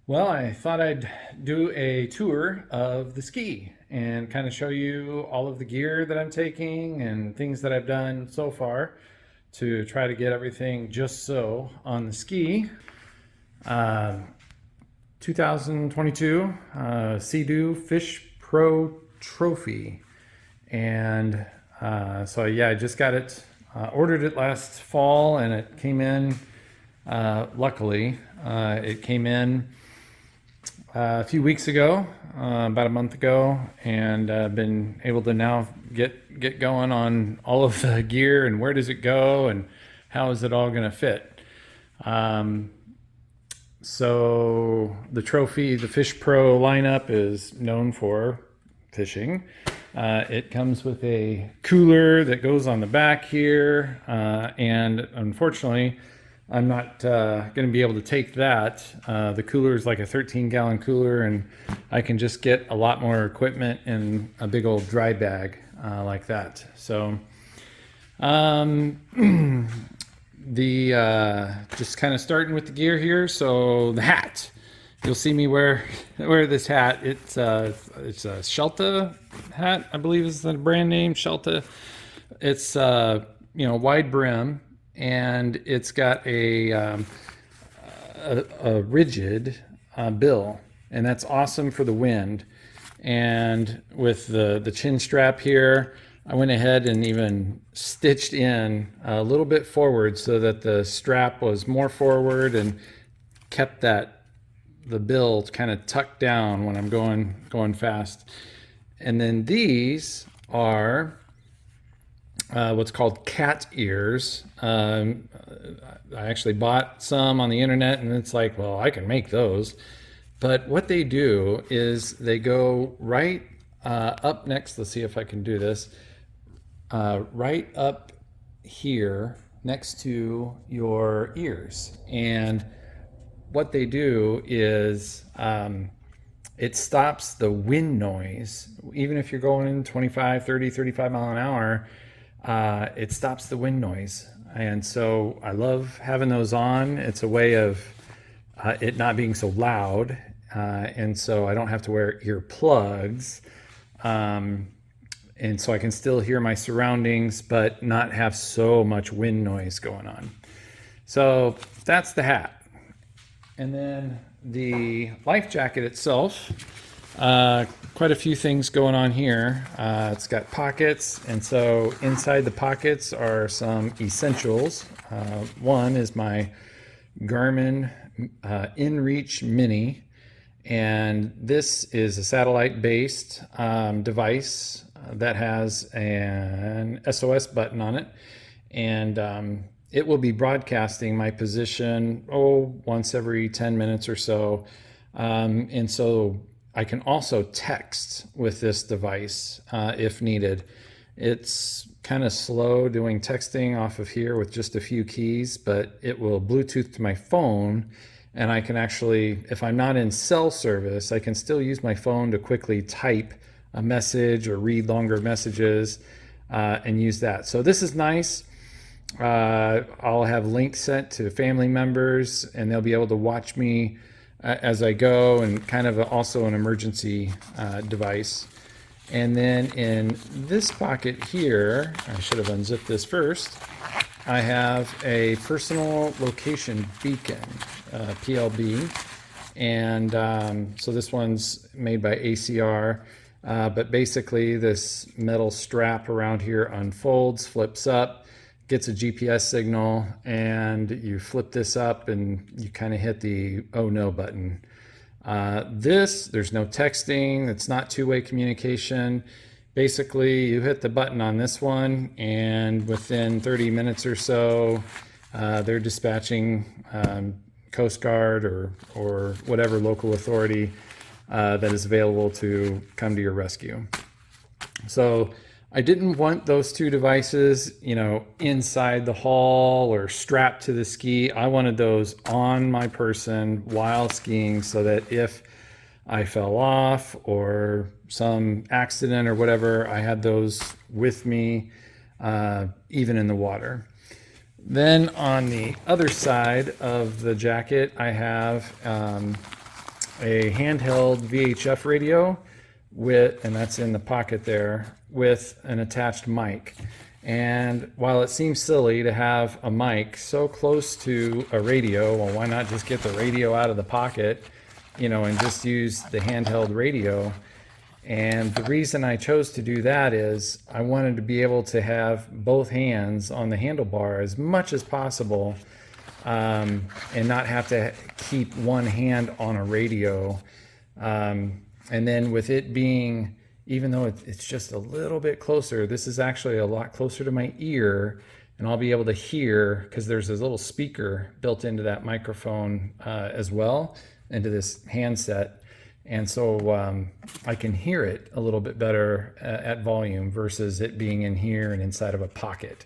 Well, I thought I'd do a tour of the ski and kind of show you all of the gear that I'm taking and things that I've done so far to try to get everything just so on the ski. Uh, 2022 Sea-Doo Fish Pro Trophy. And so, yeah, I just got it, ordered it last fall and it came in, luckily, it came in a few weeks ago, about a month ago, and been able to now get going on all of the gear and where does it go and how is it all going to fit. Um, so the trophy, the Fish Pro lineup is known for fishing. It comes with a cooler that goes on the back here, and unfortunately, I'm not going to be able to take that. The cooler is like a 13-gallon cooler, and I can just get a lot more equipment in a big old dry bag like that. So the just kind of starting with the gear here. So the hat, you'll see me wear this hat. It's a Shelta hat, I believe is the brand name, Shelta. It's wide brim, and it's got a rigid bill, and that's awesome for the wind. And with the chin strap here, I went ahead and even stitched in a little bit forward so that the strap was more forward and kept the bill kind of tucked down when I'm going fast. And then these are what's called cat ears. I actually bought some on the internet, and it's like, well, I can make those. But what they do is they go right up next. Let's see if I can do this. Right up here next to your ears. And what they do is it stops the wind noise. Even if you're going 25, 30, 35 mile an hour, it stops the wind noise. And so I love having those on. It's a way of it not being so loud. And so I don't have to wear earplugs. And so I can still hear my surroundings, but not have so much wind noise going on. So that's the hat. And then the life jacket itself, quite a few things going on here. It's got pockets, and so inside the pockets are some essentials. One is my Garmin InReach Mini, and this is a satellite-based device that has an SOS button on it, and it will be broadcasting my position once every 10 minutes or so. And so I can also text with this device if needed. It's kind of slow doing texting off of here with just a few keys, but it will Bluetooth to my phone, and I can actually, if I'm not in cell service, I can still use my phone to quickly type a message or read longer messages and use that. So this is nice. I'll have links sent to family members, and they'll be able to watch me as I go, and kind of also an emergency device. And then in this pocket here, I should have unzipped this first, I have a personal location beacon, PLB. And so this one's made by ACR. But basically this metal strap around here unfolds, flips up, gets a GPS signal, and you flip this up and you kind of hit the oh no button. There's no texting, it's not two-way communication. Basically, you hit the button on this one, and within 30 minutes or so, they're dispatching Coast Guard or whatever local authority that is available to come to your rescue. So I didn't want those two devices, inside the hull or strapped to the ski. I wanted those on my person while skiing so that if I fell off or some accident or whatever, I had those with me, even in the water. Then on the other side of the jacket, I have a handheld VHF radio with, and that's in the pocket there, with an attached mic. And while it seems silly to have a mic so close to a radio, well, why not just get the radio out of the pocket, you know, and just use the handheld radio? And the reason I chose to do that is I wanted to be able to have both hands on the handlebar as much as possible, and not have to keep one hand on a radio. And then with it being, even though it's just a little bit closer, this is actually a lot closer to my ear, and I'll be able to hear, because there's this little speaker built into that microphone as well, into this handset. And so I can hear it a little bit better at volume versus it being in here and inside of a pocket.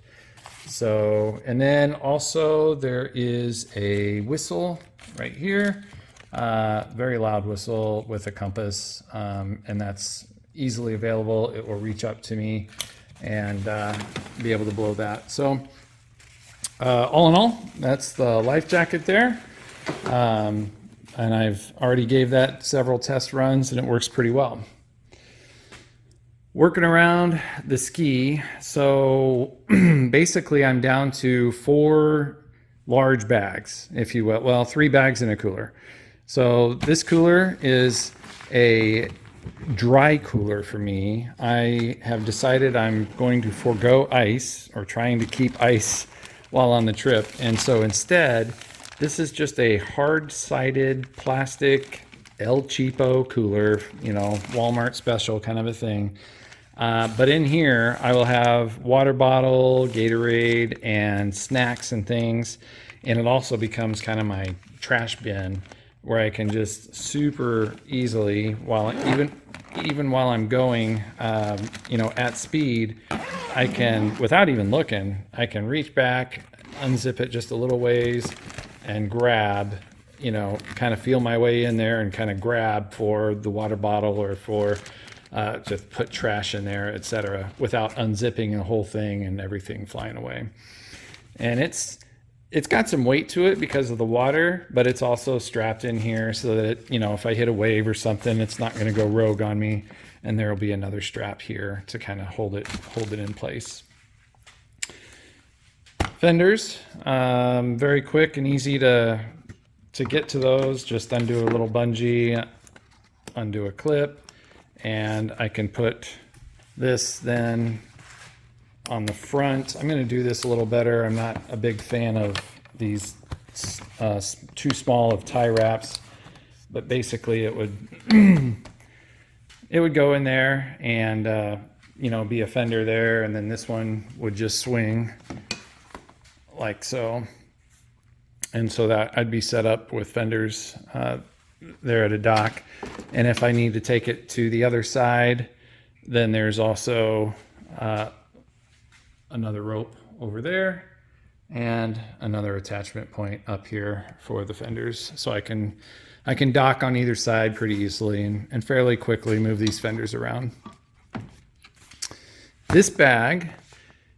So, and then also there is a whistle right here, very loud whistle with a compass, and that's easily available. It will reach up to me and be able to blow that. So all in all, that's the life jacket there. And I've already gave that several test runs and it works pretty well. Working around the ski, so basically I'm down to 4 large bags, if you will. Well, 3 bags in a cooler. So this cooler is a dry cooler for me. I have decided I'm going to forego ice, or trying to keep ice while on the trip. And so instead, this is just a hard-sided plastic El Cheapo cooler, you know, Walmart special kind of a thing. But in here, I will have water bottle, Gatorade, and snacks and things. And it also becomes kind of my trash bin, where I can just super easily, even while I'm going, you know, at speed, I can, without even looking, I can reach back, unzip it just a little ways, and grab, you know, kind of feel my way in there and kind of grab for the water bottle, or for just put trash in there, etc., without unzipping the whole thing and everything flying away. And it's got some weight to it because of the water, but it's also strapped in here so that, you know, if I hit a wave or something, it's not going to go rogue on me, and there will be another strap here to kind of hold it in place. Fenders, very quick and easy to get to those. Just undo a little bungee, undo a clip, and I can put this then on the front. I'm going to do this a little better. I'm not a big fan of these too small of tie wraps, but basically it would it would go in there and you know, be a fender there, and then this one would just swing like so. And so that I'd be set up with fenders there at a dock. And if I need to take it to the other side, then there's also another rope over there and another attachment point up here for the fenders. So I can dock on either side pretty easily and fairly quickly move these fenders around. This bag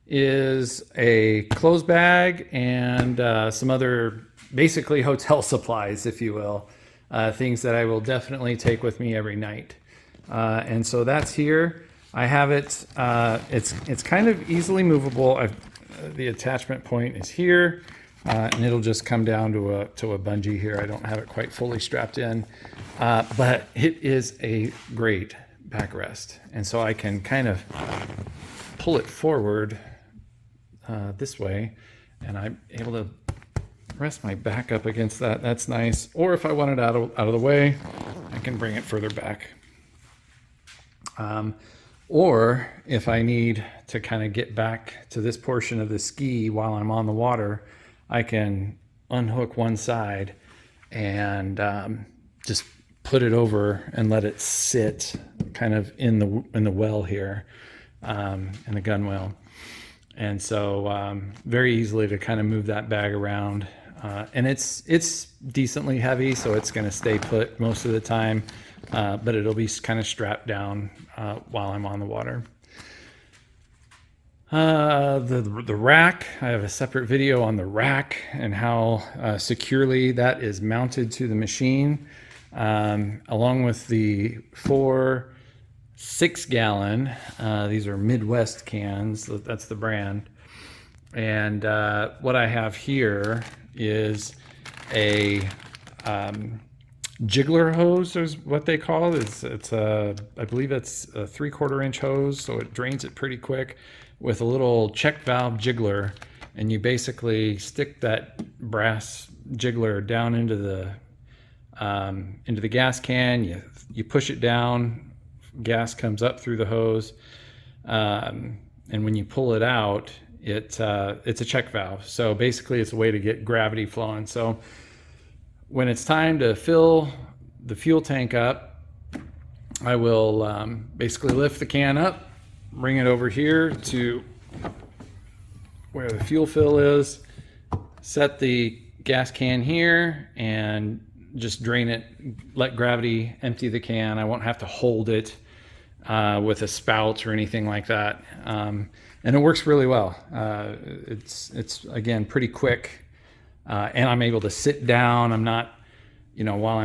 is a clothes bag and some other basically hotel supplies, if you will, things that I will definitely take with me every night. And so that's here. I have it, it's kind of easily movable. The attachment point is here, and it'll just come down to a bungee here. I don't have it quite fully strapped in, but it is a great backrest. And so I can kind of pull it forward this way, and I'm able to rest my back up against that. That's nice. Or if I want it out of the way, I can bring it further back. Or if I need to kind of get back to this portion of the ski while I'm on the water, I can unhook one side and just put it over and let it sit kind of in the well here, in the gun well. And so very easily to kind of move that bag around. And it's decently heavy, so it's going to stay put most of the time, but it'll be kind of strapped down while I'm on the water. The rack, I have a separate video on the rack and how securely that is mounted to the machine. along with the 4 6-gallon. These are Midwest cans. That's the brand. And what I have here is a jiggler hose, is what they call it. It's I believe it's a 3/4 inch hose, so it drains it pretty quick, with a little check valve jiggler. And you basically stick that brass jiggler down into the gas can. You push it down, gas comes up through the hose, and when you pull it out, it's a check valve. So basically it's a way to get gravity flowing. So when it's time to fill the fuel tank up, I will basically lift the can up, bring it over here to where the fuel fill is, set the gas can here, and just drain it, let gravity empty the can. I won't have to hold it with a spout or anything like that. And it works really well. It's again pretty quick, and I'm able to sit down. I'm not, while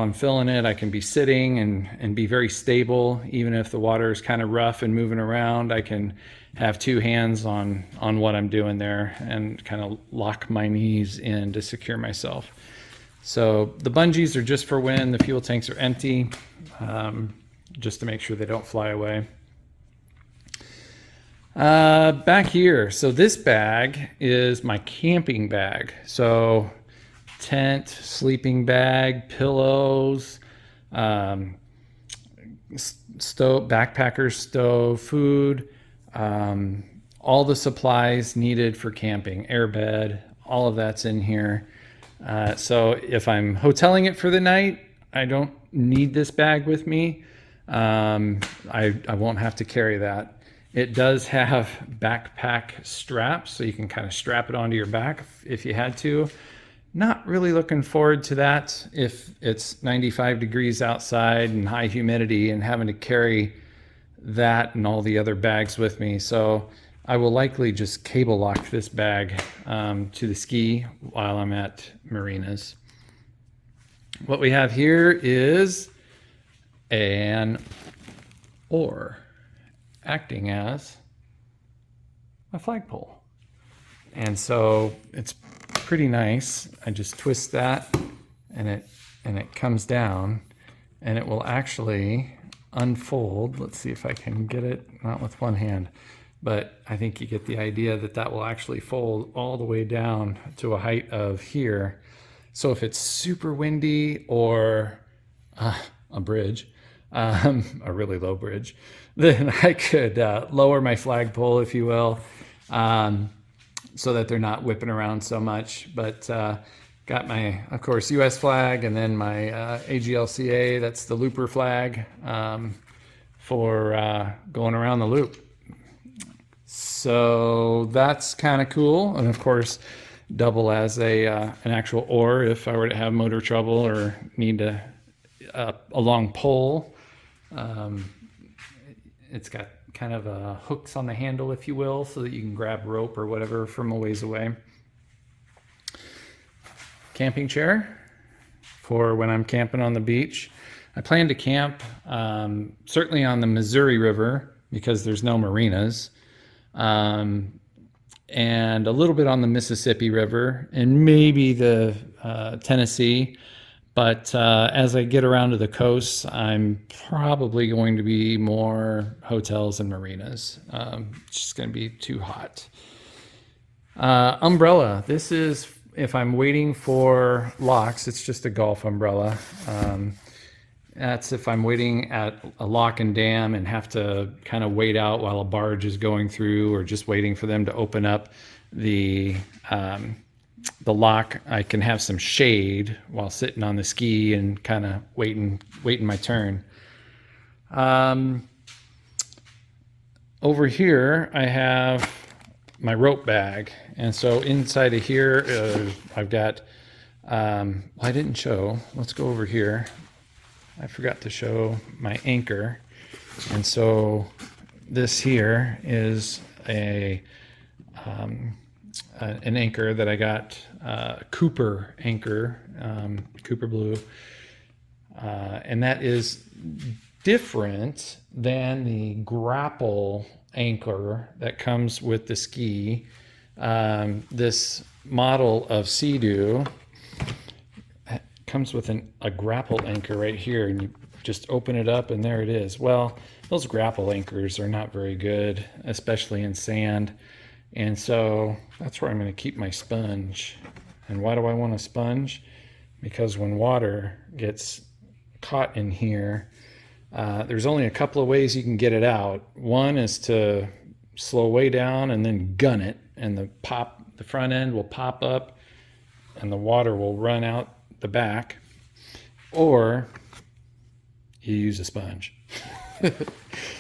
I'm filling it, I can be sitting and be very stable. Even if the water is kind of rough and moving around, I can have 2 hands on what I'm doing there and kind of lock my knees in to secure myself. So the bungees are just for when the fuel tanks are empty, just to make sure they don't fly away. Back here, so this bag is my camping bag. So tent, sleeping bag, pillows, stove, backpacker stove, food, all the supplies needed for camping, airbed, all of that's in here. So if I'm hoteling it for the night, I don't need this bag with me. I won't have to carry that. It does have backpack straps, so you can kind of strap it onto your back if you had to. Not really looking forward to that if it's 95 degrees outside and high humidity and having to carry that and all the other bags with me. So I will likely just cable lock this bag to the ski while I'm at marinas. What we have here is an oar acting as a flagpole. And so it's pretty nice. I just twist that and it comes down, and it will actually unfold. Let's see if I can get it, not with one hand, but I think you get the idea that will actually fold all the way down to a height of here. So if it's super windy or a bridge, a really low bridge, then I could lower my flagpole, if you will, so that they're not whipping around so much. But got my, of course, US flag, and then my AGLCA, that's the looper flag for going around the loop. So that's kind of cool. And of course, double as an actual oar if I were to have motor trouble or need a long pole. It's got kind of hooks on the handle, if you will, so that you can grab rope or whatever from a ways away. Camping chair for when I'm camping on the beach. I plan to camp certainly on the Missouri River because there's no marinas, and a little bit on the Mississippi River and maybe the Tennessee. But as I get around to the coast, I'm probably going to be more hotels and marinas. It's just going to be too hot. Umbrella. This is if I'm waiting for locks. It's just a golf umbrella. That's if I'm waiting at a lock and dam and have to kind of wait out while a barge is going through, or just waiting for them to open up the lock. I can have some shade while sitting on the ski and kind of waiting my turn. Over here I have my rope bag, and so inside of here I've got I didn't show, let's go over here. I forgot to show my anchor, and so this here is an anchor that I got, Cooper anchor, Cooper Blue. And that is different than the grapple anchor that comes with the ski. This model of Sea-Doo comes with a grapple anchor right here, and you just open it up and there it is. Well, those grapple anchors are not very good, especially in sand. And so that's where I'm going to keep my sponge. And why do I want a sponge? Because when water gets caught in here, there's only a couple of ways you can get it out. One is to slow way down and then gun it, and the front end will pop up and the water will run out the back, or you use a sponge.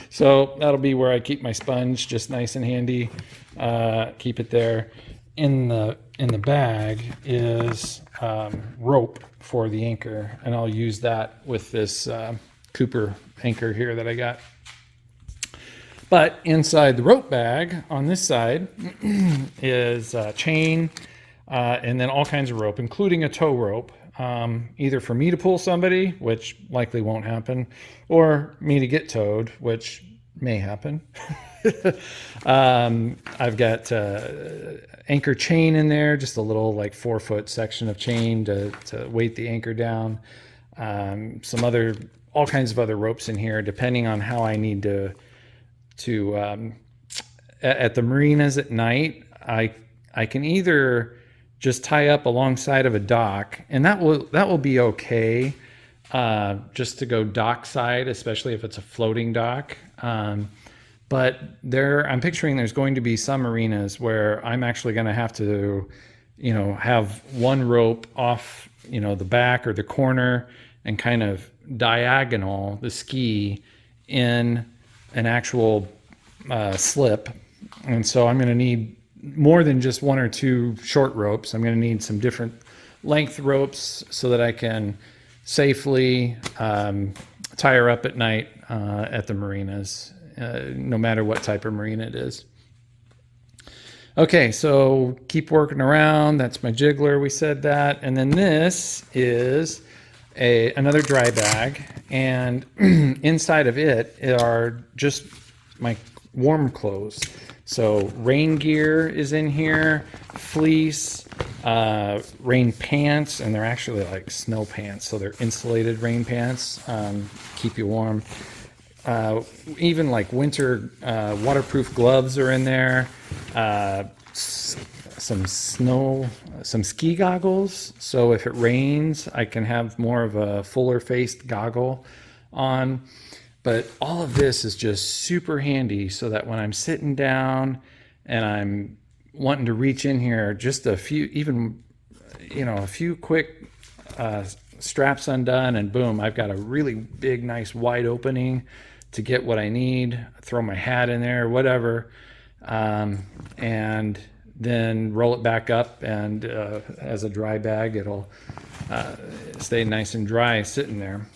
So that'll be where I keep my sponge, just nice and handy. Keep it there. In the bag is rope for the anchor, and I'll use that with this Cooper anchor here that I got. But inside the rope bag on this side is chain and then all kinds of rope, including a tow rope, either for me to pull somebody, which likely won't happen, or me to get towed, which may happen. I've got anchor chain in there, just a little like 4-foot section of chain to weight the anchor down. All kinds of other ropes in here, depending on how I need to at the marinas at night. I can either just tie up alongside of a dock, and that will be okay, just to go dock side, especially if it's a floating dock. But I'm picturing there's going to be some marinas where I'm actually going to have to, have one rope off, the back or the corner, and kind of diagonal the ski in an actual slip. And so I'm going to need more than just one or two short ropes. I'm going to need some different length ropes so that I can safely tie her up at night at the marinas, no matter what type of marina it is. Okay, so keep working around. That's my jiggler. We said that. And then this is another dry bag, and inside of it are just my warm clothes. So rain gear is in here, fleece, rain pants, and they're actually like snow pants, so they're insulated rain pants, keep you warm. Even like winter waterproof gloves are in there. Some ski goggles, so if it rains I can have more of a fuller faced goggle on. But all of this is just super handy, so that when I'm sitting down and I'm wanting to reach in here, just a few quick straps undone, and boom, I've got a really big, nice, wide opening to get what I need, throw my hat in there, whatever, and then roll it back up, and as a dry bag, it'll stay nice and dry sitting there.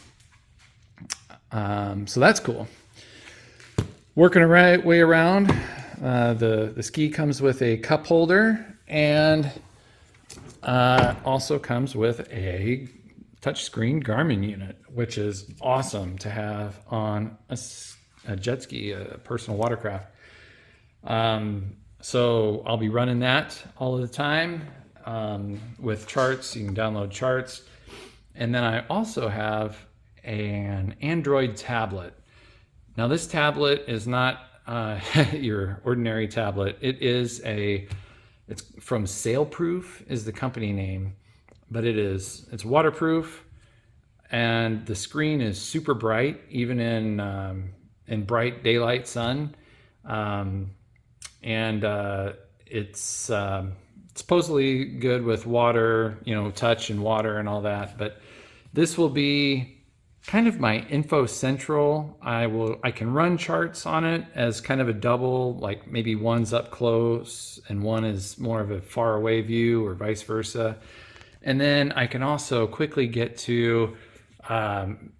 So that's cool. Working the right way around, the ski comes with a cup holder, and also comes with a touchscreen Garmin unit, which is awesome to have on a jet ski, a personal watercraft. So I'll be running that all of the time with charts. You can download charts. And then I also have an Android tablet. Now this tablet is not your ordinary tablet. It's from Sailproof is the company name, but it's waterproof, and the screen is super bright, even in bright daylight sun. It's supposedly good with water, touch and water and all that. But this will be kind of my info central. I can run charts on it as kind of a double, like maybe one's up close and one is more of a far away view, or vice versa. And then I can also quickly get to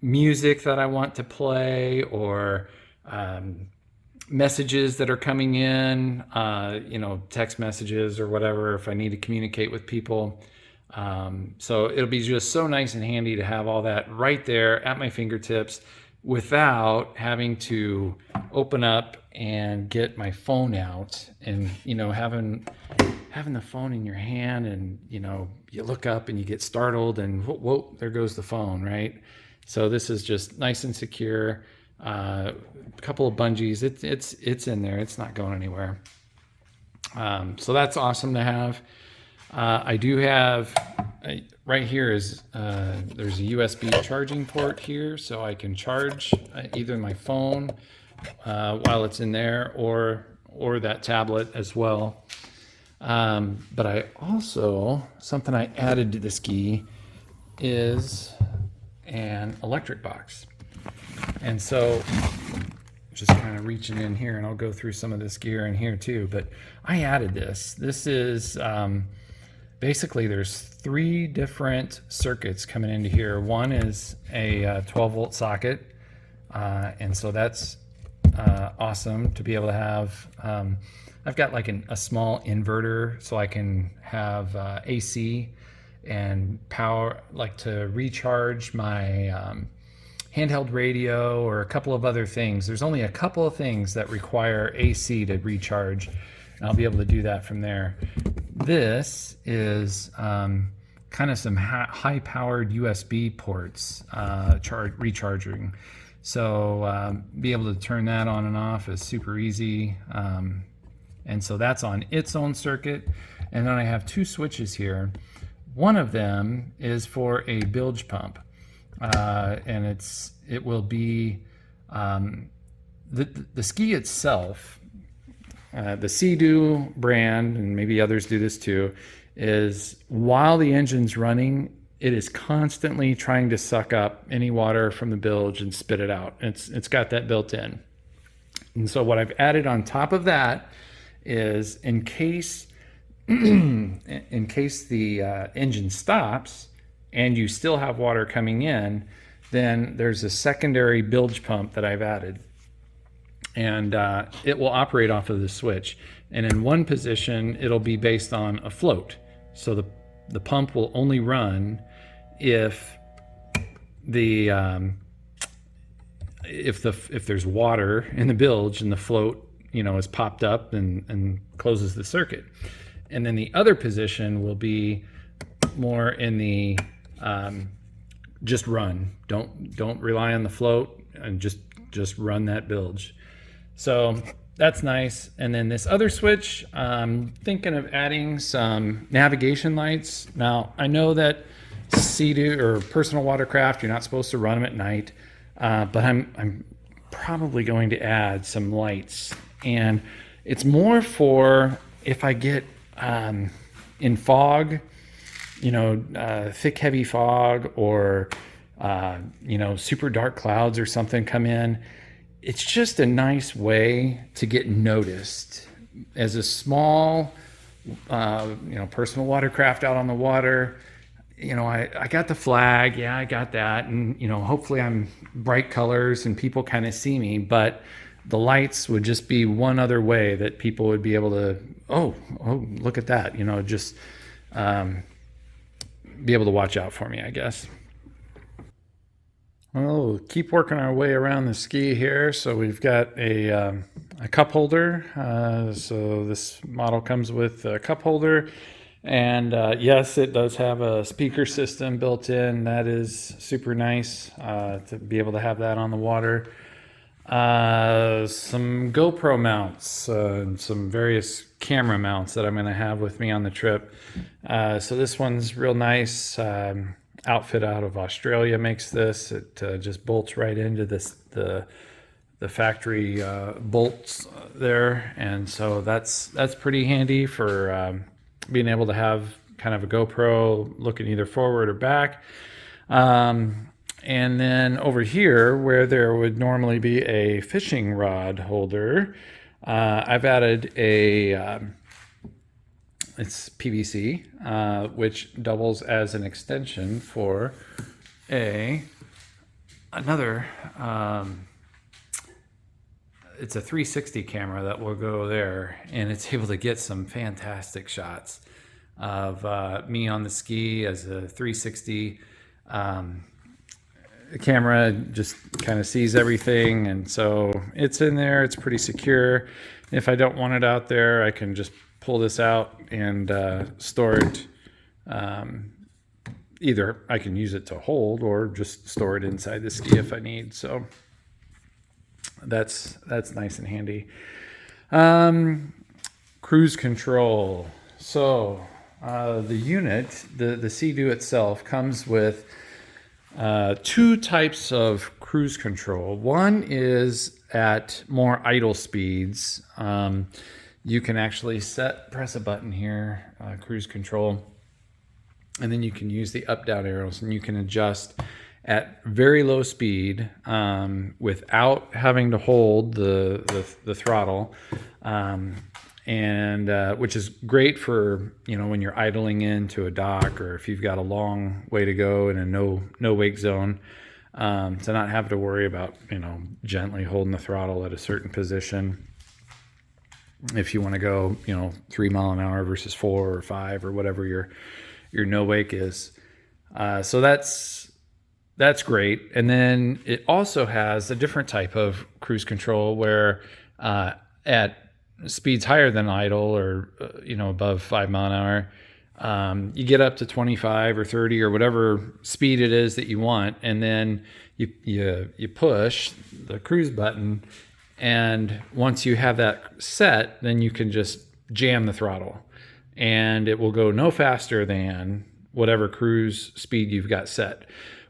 music that I want to play, or messages that are coming in, text messages or whatever, if I need to communicate with people. So it'll be just so nice and handy to have all that right there at my fingertips without having to open up and get my phone out, and having the phone in your hand, and you look up and you get startled and whoa, there goes the phone, right? So this is just nice and secure. A couple of bungees, it's in there, it's not going anywhere. So that's awesome to have. I do have right here is there's a USB charging port here, so I can charge either my phone while it's in there, or that tablet as well. But I also, something I added to the ski is an electric box. And so just kind of reaching in here, and I'll go through some of this gear in here too, but I added this. This is basically there's 3 different circuits coming into here. One is a 12 volt socket. And so that's awesome to be able to have. I've got like a small inverter, so I can have AC and power, like to recharge my handheld radio or a couple of other things. There's only a couple of things that require AC to recharge, and I'll be able to do that from there. This is kind of some high-powered USB ports recharging. So be able to turn that on and off is super easy. And so that's on its own circuit. And then I have 2 switches here. One of them is for a bilge pump. And it will be the ski itself. The Sea-Doo brand, and maybe others do this too, is while the engine's running, it is constantly trying to suck up any water from the bilge and spit it out. It's got that built in. And so what I've added on top of that is, in case the engine stops and you still have water coming in, then there's a secondary bilge pump that I've added. And it will operate off of the switch. And in one position, it'll be based on a float. So the pump will only run if there's water in the bilge and the float is popped up and closes the circuit. And then the other position will be more in the just run. Don't rely on the float, and just run that bilge. So that's nice. And then this other switch, I'm thinking of adding some navigation lights. Now, I know that Sea-Doo or personal watercraft, you're not supposed to run them at night, but I'm probably going to add some lights. And it's more for if I get in fog, thick, heavy fog, or super dark clouds or something come in. It's just a nice way to get noticed as a small, personal watercraft out on the water. I got the flag, yeah, I got that, and hopefully I'm bright colors and people kind of see me. But the lights would just be one other way that people would be able to, oh, look at that, just be able to watch out for me, I guess. Well, we'll keep working our way around the ski here. So we've got a cup holder. So this model comes with a cup holder. And yes, it does have a speaker system built in. That is super nice to be able to have that on the water. Some GoPro mounts and some various camera mounts that I'm going to have with me on the trip. So this one's real nice. Outfit out of Australia makes this. It just bolts right into the factory bolts there, and so that's pretty handy for being able to have kind of a GoPro looking either forward or back. And then over here, where there would normally be a fishing rod holder, I've added it's PVC, which doubles as an extension for another. It's a 360 camera that will go there, and it's able to get some fantastic shots. of me on the ski as a 360 camera. Just kind of sees everything, and so it's in there. It's pretty secure. If I don't want it out there, I can just pull this out and store it. Either I can use it to hold or just store it inside the ski if I need. So that's nice and handy. Cruise control. So the unit, the Sea-Doo itself, comes with two types of cruise control. One is at more idle speeds. You can actually press a button here, cruise control, and then you can use the up-down arrows, and you can adjust at very low speed without having to hold the throttle, and which is great for, you know, when you're idling into a dock, or if you've got a long way to go in a no wake zone, to not have to worry about, you know, gently holding the throttle at a certain position. If you want to go, you know, 3 mile an hour versus 4 or 5 or whatever your no wake is. So that's great. And then it also has a different type of cruise control where at speeds higher than idle, or you know, above 5 mile an hour, you get up to 25 or 30 or whatever speed it is that you want, and then you push the cruise button, and once you have that set, then you can just jam the throttle, and it will go no faster than whatever cruise speed you've got set,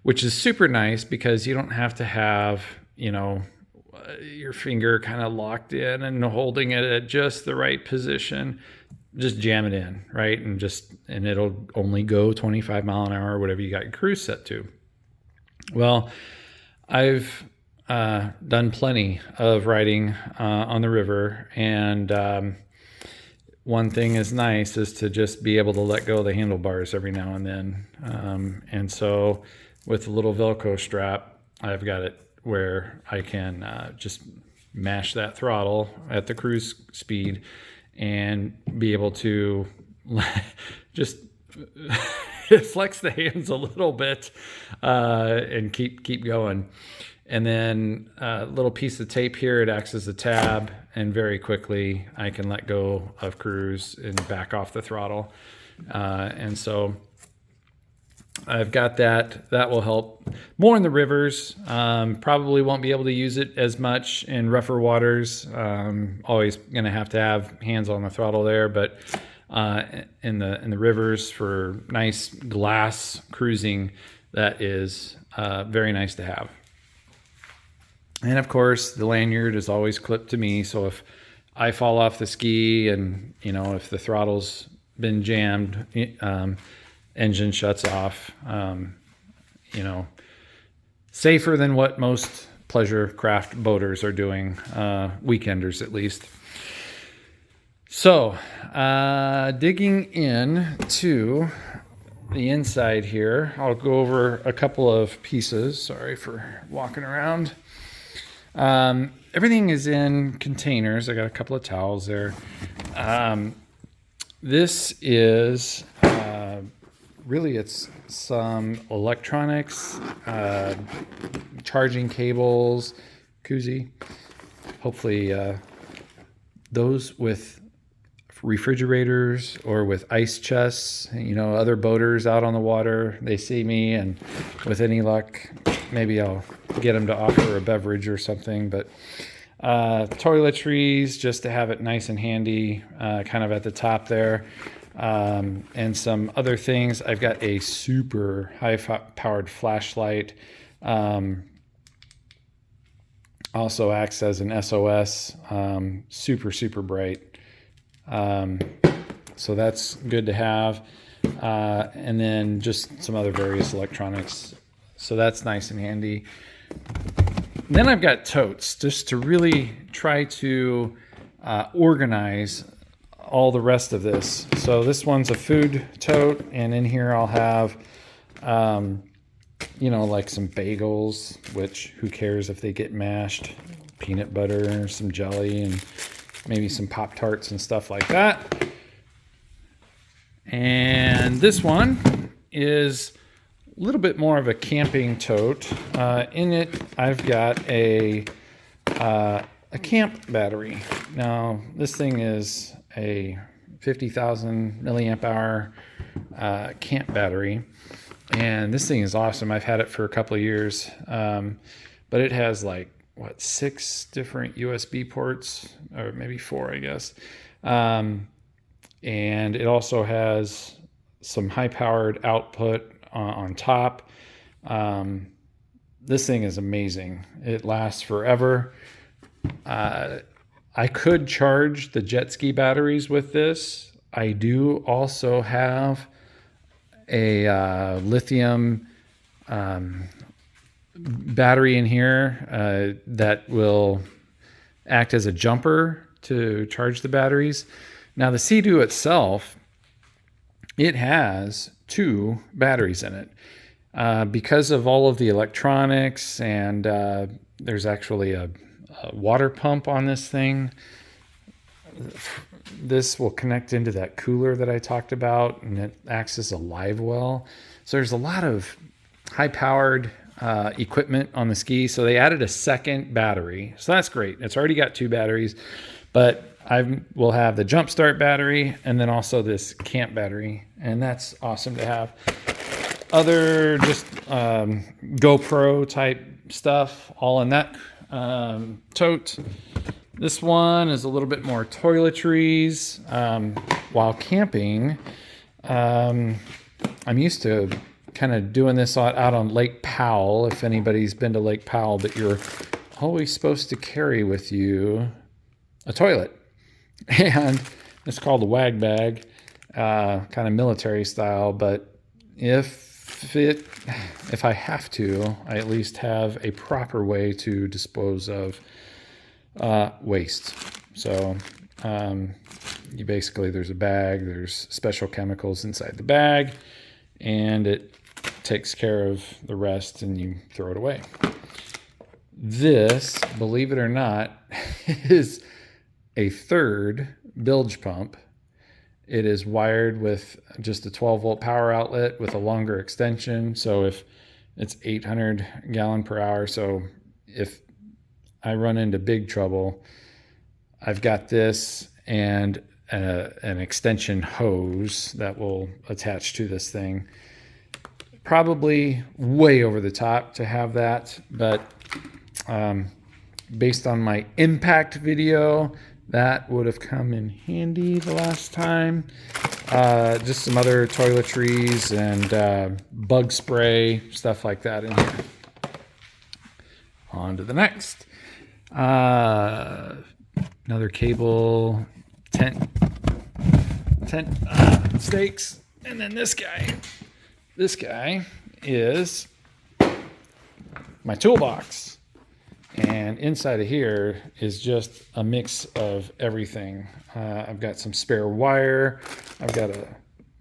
which is super nice because you don't have to have, you know, your finger kind of locked in and holding it at just the right position. Just jam it in, right? And it'll only go 25 mile an hour or whatever you got your cruise set to. Well, I've done plenty of riding on the river, and one thing is nice is to just be able to let go of the handlebars every now and then. And so with a little Velcro strap, I've got it where I can just mash that throttle at the cruise speed and be able to just flex the hands a little bit and keep going. And then a little piece of tape here, it acts as a tab, and very quickly I can let go of cruise and back off the throttle. And so I've got that. That will help more in the rivers. Probably won't be able to use it as much in rougher waters. Always going to have hands on the throttle there, but in the rivers for nice glass cruising, that is very nice to have. And of course, the lanyard is always clipped to me. So if I fall off the ski and, you know, if the throttle's been jammed, engine shuts off, you know, safer than what most pleasure craft boaters are doing, weekenders at least. So digging in to the inside here, I'll go over a couple of pieces. Sorry for walking around. Everything is in containers. I got a couple of towels there. This is really, it's some electronics, charging cables, koozie. Hopefully those with refrigerators or with ice chests, you know, other boaters out on the water, they see me, and with any luck, maybe I'll get them to offer a beverage or something. But toiletries, just to have it nice and handy, kind of at the top there. And some other things. I've got a super high-powered flashlight. Also acts as an SOS. Super bright. So that's good to have. And then just some other various electronics. So that's nice and handy. And then I've got totes, just to really try to organize all the rest of this. So this one's a food tote, and in here I'll have, you know, like some bagels, which who cares if they get mashed, peanut butter, some jelly, and maybe some Pop-Tarts and stuff like that. And this one is a little bit more of a camping tote. In it, I've got a camp battery. Now, this thing is a 50,000 milliamp hour camp battery. And this thing is awesome. I've had it for a couple of years. But it has like, 6 different USB ports, or maybe 4, I guess. And it also has some high-powered output on top. This thing is amazing. It lasts forever. I could charge the jet ski batteries with this. I do also have a lithium battery in here that will act as a jumper to charge the batteries. Now the Sea-Doo itself, it has 2 batteries in it. Because of all of the electronics, and there's actually a water pump on this thing. This will connect into that cooler that I talked about, and it acts as a live well. So there's a lot of high-powered equipment on the ski. So they added a second battery. So that's great. It's already got 2 batteries, but I will have the jump start battery and then also this camp battery. And that's awesome to have. Other just GoPro type stuff all in that tote. This one is a little bit more toiletries. While camping, I'm used to kind of doing this out on Lake Powell, if anybody's been to Lake Powell, but you're always supposed to carry with you a toilet. And it's called a wag bag, kind of military style, but if I have to, I at least have a proper way to dispose of waste. So you basically, there's a bag, there's special chemicals inside the bag, and it takes care of the rest and you throw it away. This, believe it or not, is a 3rd bilge pump. It is wired with just a 12-volt power outlet with a longer extension. So if it's 800 gallon per hour, so if I run into big trouble, I've got this and an extension hose that will attach to this thing. Probably way over the top to have that, but based on my impact video, that would have come in handy the last time. Just some other toiletries and bug spray, stuff like that in here. On to the next. Another cable, tent stakes, and then this guy. This guy is my toolbox. And inside of here is just a mix of everything. I've got some spare wire. I've got a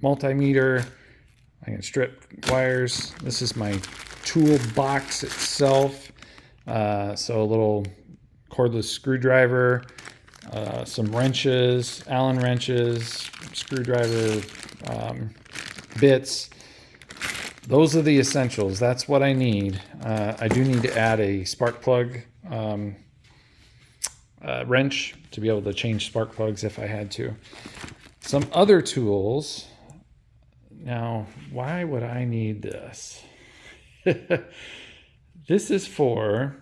multimeter. I can strip wires. This is my toolbox itself. So a little cordless screwdriver, some wrenches, Allen wrenches, screwdriver bits. Those are the essentials. That's what I need. I do need to add a spark plug wrench to be able to change spark plugs if I had to. Some other tools. Now, why would I need this? This is for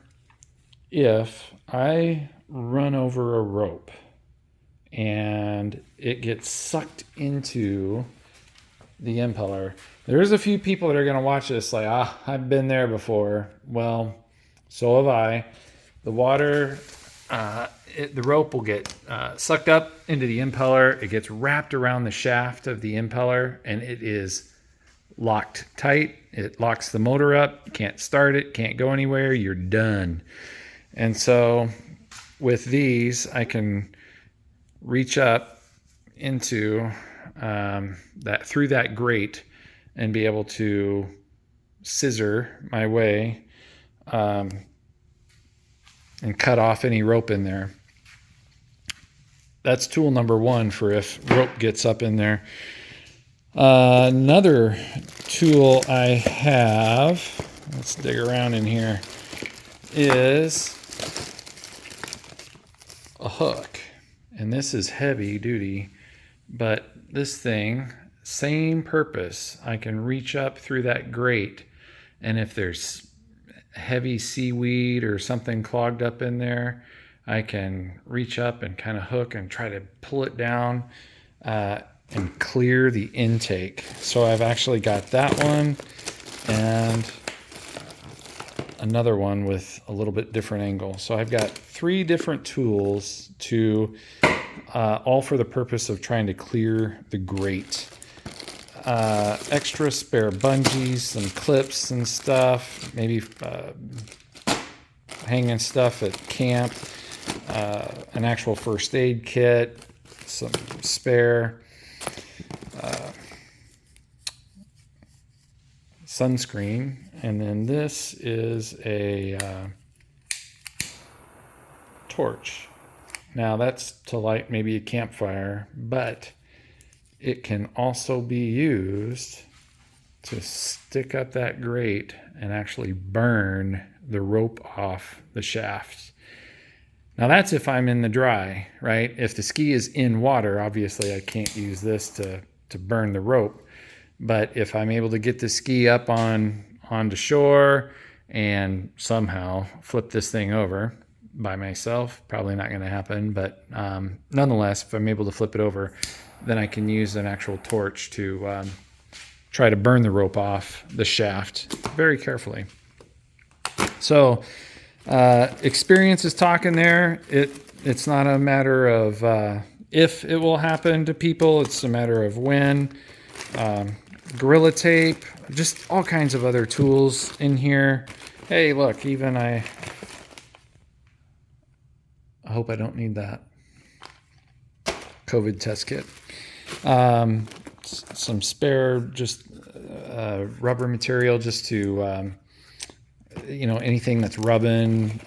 if I run over a rope and it gets sucked into the impeller. There's a few people that are going to watch this like, I've been there before. Well, so have I. The water, the rope will get sucked up into the impeller. It gets wrapped around the shaft of the impeller, and it is locked tight. It locks the motor up. Can't start it. Can't go anywhere. You're done. And so with these, I can reach up into that through that grate and be able to scissor my way and cut off any rope in there. That's tool number one for if rope gets up in there. Another tool I have, let's dig around in here, is a hook. And this is heavy duty, but this thing, same purpose. I can reach up through that grate, and if there's heavy seaweed or something clogged up in there, I can reach up and kind of hook and try to pull it down and clear the intake. So I've actually got that one and another one with a little bit different angle. So I've got 3 different tools to all for the purpose of trying to clear the grate. Extra spare bungees, some clips and stuff, maybe hanging stuff at camp, an actual first aid kit, some spare sunscreen, and then this is a torch. Now that's to light maybe a campfire, but it can also be used to stick up that grate and actually burn the rope off the shafts. Now that's if I'm in the dry, right? If the ski is in water, obviously I can't use this to burn the rope. But if I'm able to get the ski up onto shore and somehow flip this thing over by myself, probably not going to happen, but nonetheless, if I'm able to flip it over, then I can use an actual torch to try to burn the rope off the shaft very carefully. So experience is talking there. It's not a matter of if it will happen to people, it's a matter of when. Gorilla tape, just all kinds of other tools in here. Hey, look, even I hope I don't need that COVID test kit. Some spare just rubber material just to anything that's rubbing,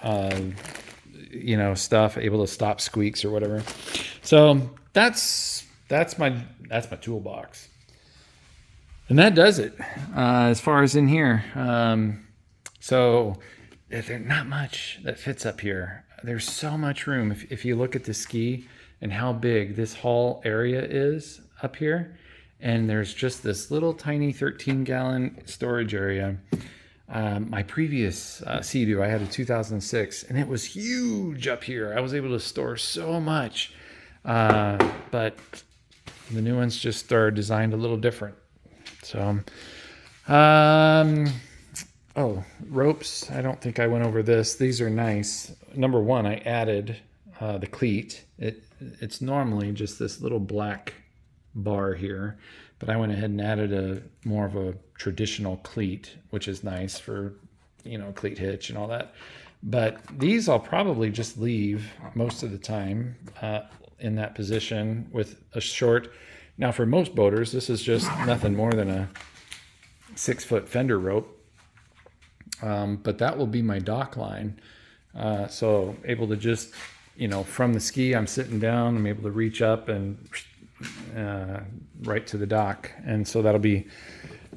stuff able to stop squeaks or whatever. So that's my toolbox. And that does it as far as in here. So there's not much that fits up here. There's so much room. If you look at the ski and how big this hall area is up here, and there's just this little tiny 13-gallon storage area. My previous Sea-Doo, I had a 2006, and it was huge up here. I was able to store so much, but the new ones just are designed a little different. So, ropes. I don't think I went over this. These are nice. Number one, I added the cleat. It's normally just this little black bar here, but I went ahead and added more of a traditional cleat, which is nice for, cleat hitch and all that. But these I'll probably just leave most of the time in that position with a short. Now for most boaters, this is just nothing more than a 6-foot fender rope. But that will be my dock line. So able to just, from the ski, I'm sitting down, I'm able to reach up and right to the dock. And so that'll be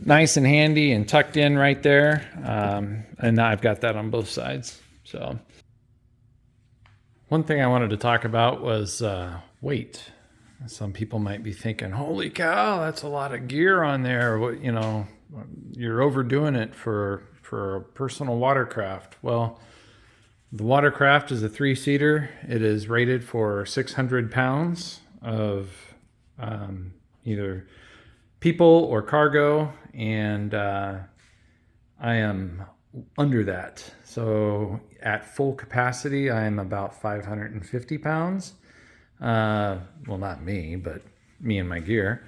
nice and handy and tucked in right there. And now I've got that on both sides. So one thing I wanted to talk about was weight. Some people might be thinking, holy cow, that's a lot of gear on there. What, you're overdoing it for a personal watercraft. Well, the watercraft is a 3-seater. It is rated for 600 pounds of either people or cargo, and I am under that. So at full capacity, I am about 550 pounds. Well, not me, but me and my gear.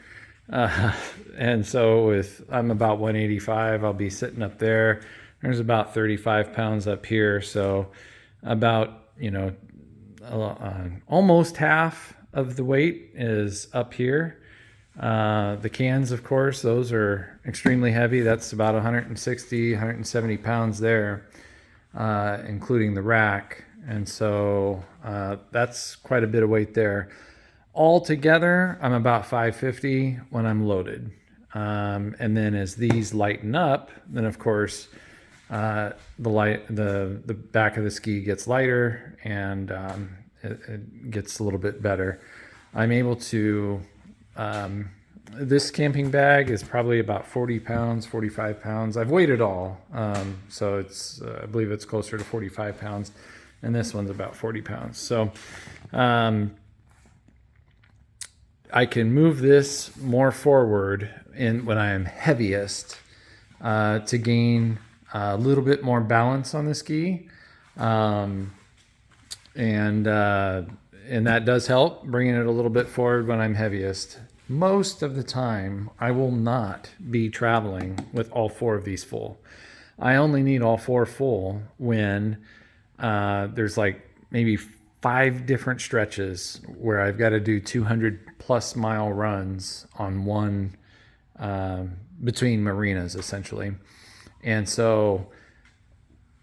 And so I'm about 185, I'll be sitting up there. There's about 35 pounds up here. So about, almost half of the weight is up here. The cans, of course, those are extremely heavy. That's about 160, 170 pounds there, including the rack. And so that's quite a bit of weight there. Altogether, I'm about 550 when I'm loaded. And then as these lighten up, then of course the back of the ski gets lighter, and it gets a little bit better. I'm able to, this camping bag is probably about 40 pounds, 45 pounds. I've weighed it all. So it's, I believe it's closer to 45 pounds, and this one's about 40 pounds. So, I can move this more forward when I am heaviest, to gain a little bit more balance on the ski. And that does help, bringing it a little bit forward when I'm heaviest. Most of the time, I will not be traveling with all 4 of these full. I only need all 4 full when there's like maybe 5 different stretches where I've got to do 200+ mile runs on one, between marinas essentially. And so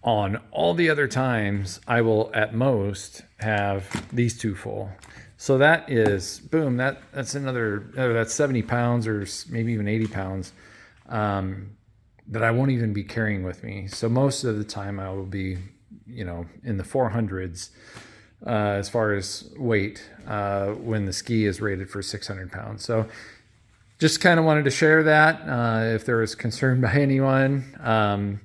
on all the other times, I will at most have these 2 full. So that is, boom, that's another, that's 70 pounds or maybe even 80 pounds that I won't even be carrying with me. So most of the time I will be, in the 400s as far as weight when the ski is rated for 600 pounds. So just kind of wanted to share that if there was concern by anyone.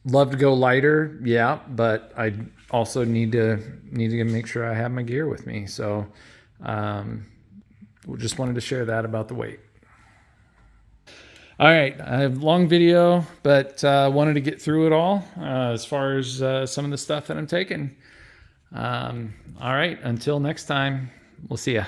Love to go lighter, yeah, but I also need to make sure I have my gear with me. So we just wanted to share that about the weight. All right, I have a long video, but wanted to get through it all as far as some of the stuff that I'm taking. All right, until next time, we'll see ya.